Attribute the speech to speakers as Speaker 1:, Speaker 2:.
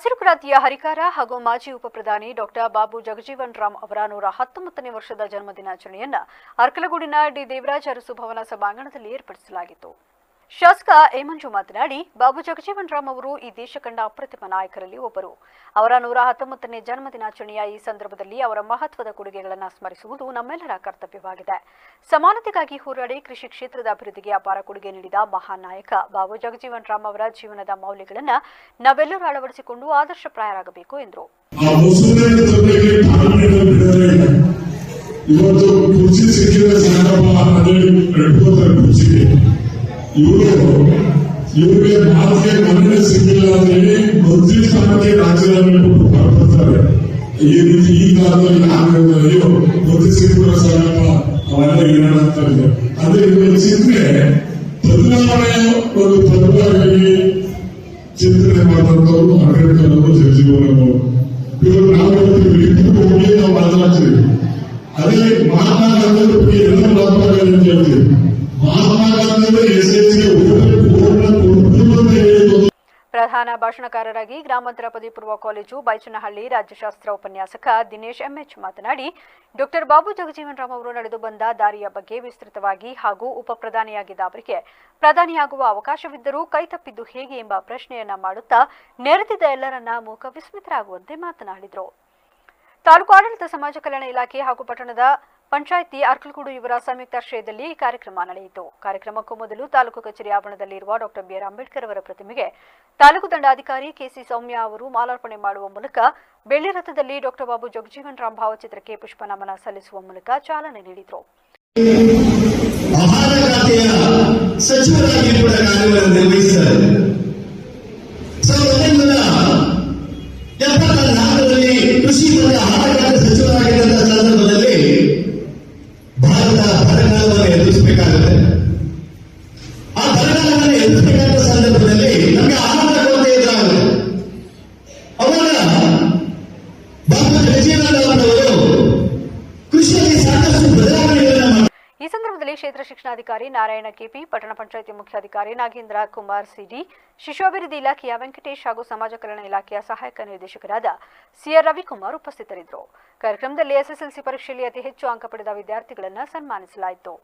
Speaker 1: ಹಸಿರು ಕ್ರಾಂತಿಯ ಹರಿಕಾರ ಹಾಗೂ ಮಾಜಿ ಉಪಪ್ರಧಾನಿ ಡಾಕ್ಟರ್ ಬಾಬು ಜಗಜೀವನ್ ರಾಮ್ ಅವರ 119ನೇ ವರ್ಷದ ಜನ್ಮದಿನಾಚರಣೆಯನ್ನು ಅರ್ಕಲಗೂಡಿನ ಡಿ ದೇವರಾಜ ಅರಸು ಭವನ ಸಭಾಂಗಣದಲ್ಲಿ ಏರ್ಪಡಿಸಲಾಗಿತ್ತು. ಶಾಸಕ ಎ ಮಂಜು ಮಾತನಾಡಿ, ಬಾಬು ಜಗಜೀವನ್ ರಾಮ್ ಅವರು ಈ ದೇಶ ಕಂಡ ಅಪ್ರತಿಮ ನಾಯಕರಲ್ಲಿ ಒಬ್ಬರು. ಅವರ 119ನೇ ಜನ್ಮದಿನಾಚರಣೆಯ ಈ ಸಂದರ್ಭದಲ್ಲಿ ಅವರ ಮಹತ್ವದ ಕೊಡುಗೆಗಳನ್ನು ಸ್ಮರಿಸುವುದು ನಮ್ಮೆಲ್ಲರ ಕರ್ತವ್ಯವಾಗಿದೆ. ಸಮಾನತೆಗಾಗಿ ಹೋರಾಡಿ ಕೃಷಿ ಕ್ಷೇತ್ರದ ಅಭಿವೃದ್ಧಿಗೆ ಅಪಾರ ಕೊಡುಗೆ ನೀಡಿದ ಮಹಾನ್ ನಾಯಕ ಬಾಬು ಜಗಜೀವನ್ ರಾಮ್ ಅವರ ಜೀವನದ ಮೌಲ್ಯಗಳನ್ನು ನಾವೆಲ್ಲರೂ ಅಳವಡಿಸಿಕೊಂಡು ಆದರ್ಶಪ್ರಾಯರಾಗಬೇಕು ಎಂದರು.
Speaker 2: ಇವರಿಗೆ ಮಾತಿಗೆ ಮನ್ನಣೆ ಸಿಕ್ಕಿಲ್ಲ ಅಂತ ಹೇಳಿ ಮಂತ್ರಿ ಸ್ಥಾನಕ್ಕೆ ರಾಜೀನಾಮೆ ಕೊಟ್ಟು ಹೊರಬರ್ತಾರೆ. ಈ ರೀತಿ ಈ ಕಾಲದಲ್ಲಿ ಅಯ್ಯೋ ಮಂತ್ರಿ ಸಿಕ್ಕಿಲ್ಲ ಸಾರಪ್ಪ ಅವೆಲ್ಲ ಏನಾರ ಅಂತ ಇದೆ. ಅದೇ ಚಿಂತನೆ ಬದಲಾವಣೆಯ ಒಂದು ಪದವಾಗಿ ಚಿಂತನೆ ಮಾಡಿದಂಥವ್ರು ಅಂಬೇಡ್ಕರ್ ಅವರು, ಜಗಜೀವನ್ ಅವರು. ಇವರು ನಾವು ಹೋಗಿ ನಾವು ಮಾತನಾಡ್ತೀವಿ. ಅದೇ ಮಹಾತ್ಮ ಗಾಂಧಿ ಬಗ್ಗೆ ಎಲ್ಲ ಮಾತನಾಡಿ ಅಂತ ಹೇಳ್ತೀವಿ. ಮಹಾತ್ಮ ಗಾಂಧಿ ಎಸ್ಎಸ್ಗೆ
Speaker 1: ಪ್ರಧಾನ ಭಾಷಣಕಾರರಾಗಿ ಗ್ರಾಮಾಂತರ ಪದವಿ ಪೂರ್ವ ಕಾಲೇಜು ಬೈಚನಹಳ್ಳಿ ರಾಜ್ಯಶಾಸ್ತ್ರ ಉಪನ್ಯಾಸಕ ದಿನೇಶ್ ಎಂಎಚ್ ಮಾತನಾಡಿ, ಡಾಕ್ಟರ್ ಬಾಬು ಜಗಜೀವನ್ ರಾಮ್ ಅವರು ನಡೆದು ಬಂದ ದಾರಿಯ ಬಗ್ಗೆ ವಿಸ್ತೃತವಾಗಿ ಹಾಗೂ ಉಪಪ್ರಧಾನಿಯಾಗಿದ್ದ ಅವರಿಗೆ ಪ್ರಧಾನಿಯಾಗುವ ಅವಕಾಶವಿದ್ದರೂ ಕೈತಪ್ಪಿದ್ದು ಹೇಗೆ ಎಂಬ ಪ್ರಶ್ನೆಯನ್ನ ಮಾಡುತ್ತಾ ನೆರೆದಿದ್ದ ಎಲ್ಲರನ್ನ ಮೂಕ ವಿಸ್ಮಿತರಾಗುವಂತೆ ಮಾತನಾಡಿದರು. ತಾಲೂಕು ಆಡಳಿತ ಸಮಾಜ ಕಲ್ಯಾಣ ಇಲಾಖೆ ಹಾಗೂ ಪಟ್ಟಣದ ಪಂಚಾಯಿತಿ ಅರ್ಕಲಗೂಡು ಇವರ ಸಂಯುಕ್ತಾಶ್ರಯದಲ್ಲಿ ಕಾರ್ಯಕ್ರಮ ನಡೆಯಿತು. ಕಾರ್ಯಕ್ರಮಕ್ಕೂ ಮೊದಲು ತಾಲೂಕು ಕಚೇರಿ ಆವರಣದಲ್ಲಿರುವ ಡಾಕ್ಟರ್ ಬಿಆರ್ ಅಂಬೇಡ್ಕರ್ ಅವರ ಪ್ರತಿಮೆಗೆ ತಾಲೂಕು ದಂಡಾಧಿಕಾರಿ ಕೆಸಿ ಸೌಮ್ಯ ಅವರು ಮಾಲಾರ್ಪಣೆ ಮಾಡುವ ಮೂಲಕ ಬೆಳ್ಳಿ ರಥದಲ್ಲಿ ಡಾಕ್ಟರ್ ಬಾಬು ಜಗಜೀವನ್ ರಾಮ್ ಭಾವಚಿತ್ರಕ್ಕೆ ಪುಷ್ಪ ನಮನ ಸಲ್ಲಿಸುವ ಮೂಲಕ ಚಾಲನೆ ನೀಡಿದರು.
Speaker 3: ಕೃಷಿ ಮತ್ತು ಆಹಾರ ಸಚಿವರಾಗಿದ್ದಂತಹ ಸಂದರ್ಭದಲ್ಲಿ ಭಾರತ ಬರಗಾಲವನ್ನು ಎದುರಿಸಬೇಕಾಗುತ್ತೆ. ಆ ಬರಗಾಲವನ್ನು ಎದುರಿಸಬೇಕಾದ ಸಂದರ್ಭದಲ್ಲಿ ನಮಗೆ ಆಹಾರ ಕೊರತೆ ಎದುರಾಗುತ್ತೆ. ಅವಾಗ ಬಾಬು ಜಗಜೀವನ್ ರಾಮ್ ಅವರು ಕೃಷಿಯಲ್ಲಿ ಸಾಕಷ್ಟು ಬದಲಾವಣೆಗಳನ್ನು
Speaker 1: ಈ ಸಂದರ್ಭದಲ್ಲಿ ಕ್ಷೇತ್ರ ಶಿಕ್ಷಣಾಧಿಕಾರಿ ನಾರಾಯಣ ಕೆಪಿ, ಪಟ್ಟಣ ಪಂಚಾಯಿತಿ ಮುಖ್ಯಾಧಿಕಾರಿ ನಾಗೇಂದ್ರ ಕುಮಾರ್ ಸಿಡಿ, ಶಿಶುಅಭಿವೃದ್ಧಿ ಇಲಾಖೆಯ ವೆಂಕಟೇಶ್ ಹಾಗೂ ಸಮಾಜ ಕಲ್ಯಾಣ ಇಲಾಖೆಯ ಸಹಾಯಕ ನಿರ್ದೇಶಕರಾದ ಸಿಆರ್ ರವಿಕುಮಾರ್ ಉಪಸ್ಥಿತರಿದ್ದರು. ಕಾರ್ಯಕ್ರಮದಲ್ಲಿ ಎಸ್ಎಸ್ಎಲ್ಸಿ ಪರೀಕ್ಷೆಯಲ್ಲಿ ಅತಿ ಹೆಚ್ಚು ಅಂಕ ಪಡೆದ ವಿದ್ಯಾರ್ಥಿಗಳನ್ನು ಸನ್ಮಾನಿಸಲಾಯಿತು.